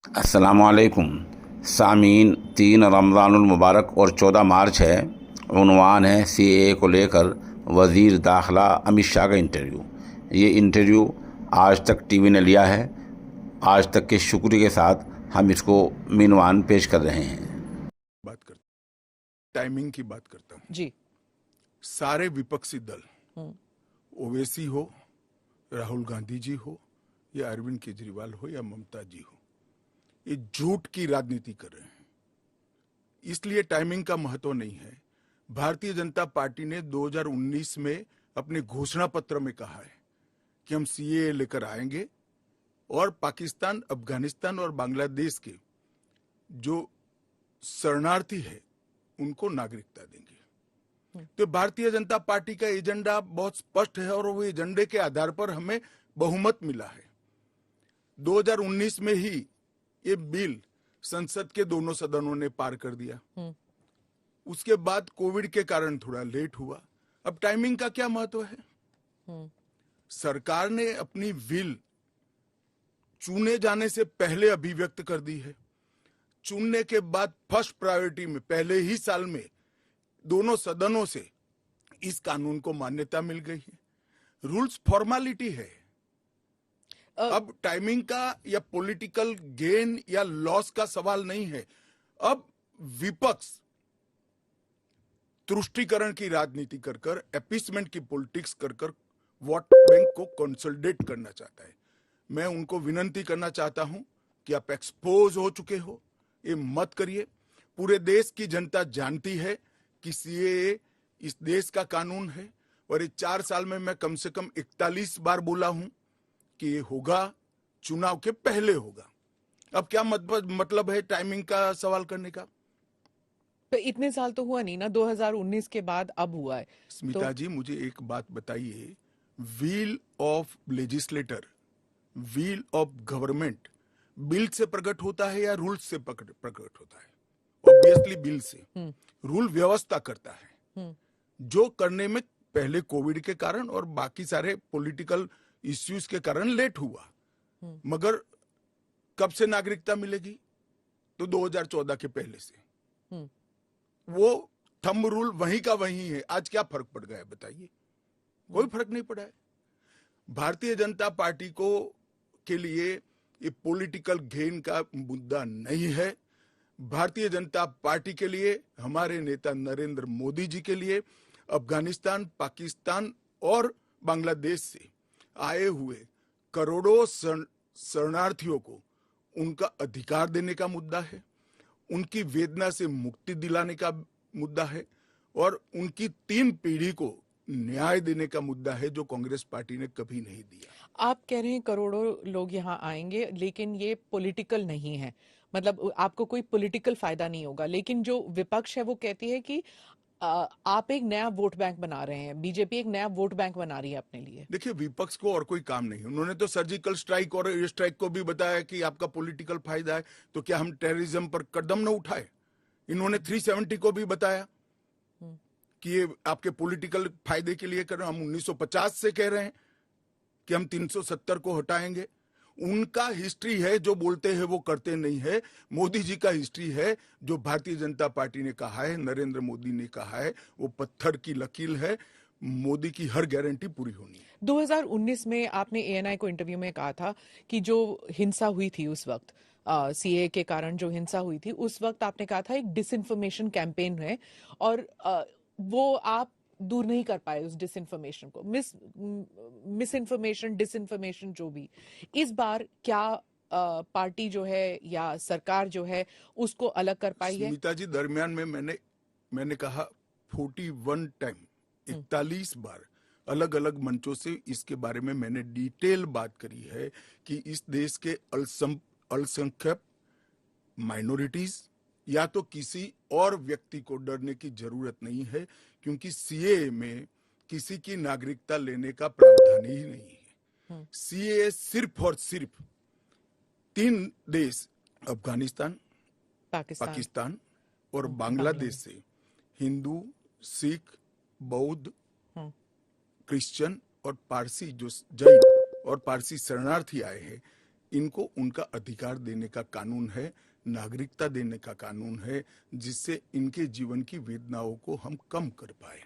अस्सलामुअलैकुम सामीन। 3 रमज़ानुल मुबारक और 14 मार्च है। उन्वान है सीएए को लेकर वज़ीर दाखिला अमित शाह का इंटरव्यू। ये इंटरव्यू आज तक टीवी ने लिया है। आज तक के शुक्र के साथ हम इसको मीनवान पेश कर रहे हैं। बात करता टाइमिंग की बात करता हूँ जी। सारे विपक्षी दल, ओवैसी हो, राहुल गांधी जी हो या अरविंद केजरीवाल हो या ममता जी हो, ये झूठ की राजनीति कर रहे हैं। इसलिए टाइमिंग का महत्व नहीं है। भारतीय जनता पार्टी ने 2019 में अपने घोषणा पत्र में कहा है कि हम सीएए लेकर आएंगे और पाकिस्तान, अफगानिस्तान और बांग्लादेश के जो शरणार्थी है उनको नागरिकता देंगे। तो भारतीय जनता पार्टी का एजेंडा बहुत स्पष्ट है और वो एजेंडे के आधार पर हमें बहुमत मिला है। 2019 में ही ये बिल संसद के दोनों सदनों ने पार कर दिया। उसके बाद कोविड के कारण थोड़ा लेट हुआ। अब टाइमिंग का क्या महत्व है? सरकार ने अपनी विल चुने जाने से पहले अभिव्यक्त कर दी है। चुनने के बाद फर्स्ट प्रायोरिटी में पहले ही साल में दोनों सदनों से इस कानून को मान्यता मिल गई है। रूल्स फॉर्मेलिटी है। अब टाइमिंग का या पॉलिटिकल गेन या लॉस का सवाल नहीं है। अब विपक्ष तुष्टीकरण की राजनीति कर कर, एपीसमेंट की पॉलिटिक्स कर कर वोट बैंक को कंसोलिडेट करना चाहता है। मैं उनको विनती करना चाहता हूं कि आप एक्सपोज हो चुके हो, ये मत करिए। पूरे देश की जनता जानती है कि सीएए इस देश का कानून है और ये 4 साल में मैं कम से कम 41 बार बोला हूं कि ये होगा, चुनाव के पहले होगा। अब क्या मतलब है टाइमिंग का सवाल करने का? तो इतने साल तो हुआ नहीं ना, 2019 के बाद अब हुआ है। स्मिता जी, मुझे एक बात बताइए, wheel of legislator, wheel of government bill से प्रकट होता है या रूल से प्रकट होता है? ऑब्वियसली बिल से। रूल व्यवस्था करता है, जो करने में पहले कोविड के कारण और बाकी सारे पॉलिटिकल इश्यूज के कारण लेट हुआ। मगर कब से नागरिकता मिलेगी? तो 2014 के पहले से। वो थंब रूल वहीं का वहीं है। आज क्या फर्क पड़ गया है बताइए? कोई फर्क नहीं पड़ा है। भारतीय जनता पार्टी को के लिए ये पॉलिटिकल गेन का मुद्दा नहीं है। भारतीय जनता पार्टी के लिए, हमारे नेता नरेंद्र मोदी जी के लिए अफगानिस्तान, पाकिस्तान और बांग्लादेश से आए हुए करोड़ों शरणार्थियों को उनका अधिकार देने का मुद्दा है, उनकी वेदना से मुक्ति दिलाने का मुद्दा है और उनकी 3 पीढ़ी को न्याय देने का मुद्दा है, जो कांग्रेस पार्टी ने कभी नहीं दिया। आप कह रहे हैं करोड़ों लोग यहाँ आएंगे, लेकिन ये पॉलिटिकल नहीं है, मतलब आपको कोई पॉलिटिकल फायदा नहीं होगा। लेकिन जो विपक्ष है वो कहती है कि आप एक नया वोट बैंक बना रहे हैं, बीजेपी एक नया वोट बैंक बना रही है अपने लिए। देखिए, विपक्ष को और कोई काम नहीं। उन्होंने तो सर्जिकल स्ट्राइक और एयर स्ट्राइक को भी बताया कि आपका पॉलिटिकल फायदा है, तो क्या हम टेररिज्म पर कदम न उठाए? इन्होंने 370 को भी बताया कि ये आपके पॉलिटिकल फायदे के लिए कर रहे हैं। हम 1950 से कह रहे हैं कि हम 370 को हटाएंगे। उनका हिस्ट्री है, जो बोलते हैं वो करते नहीं है। मोदी जी का हिस्ट्री है, जो भारतीय जनता पार्टी ने कहा है, नरेंद्र मोदी ने कहा है, वो पत्थर की लकीर है। मोदी की हर गारंटी पूरी होनी है। 2019 में आपने एएनआई को इंटरव्यू में कहा था कि जो हिंसा हुई थी उस वक्त, सीए के कारण जो हिंसा हुई थी उस वक्त आपने कहा था एक डिसइंफॉर्मेशन कैंपेन है और वो आप दूर नहीं कर पाए उस डिसइंफॉर्मेशन को, मिस इन्फॉर्मेशन, डिसइंफॉर्मेशन जो भी। इस बार क्या पार्टी जो है या सरकार जो है उसको अलग कर पाई है? स्मिता जी, दरमियान में मैंने कहा 41 टाइम, 41 बार अलग अलग मंचों से इसके बारे में मैंने डिटेल बात करी है कि इस देश के अल्पसंख्यक माइनॉरिटीज या तो किसी और व्यक्ति को डरने की जरूरत नहीं है, क्योंकि सीए में किसी की नागरिकता लेने का प्रावधान ही नहीं है। सीए सिर्फ और सिर्फ 3 देश, अफगानिस्तान, पाकिस्तान और बांग्लादेश से हिंदू, सिख, बौद्ध, क्रिश्चियन और पारसी, जो जैन और पारसी शरणार्थी आए हैं, इनको उनका अधिकार देने का कानून है, नागरिकता देने का कानून है, जिससे इनके जीवन की वेदनाओं को हम कम कर पाए।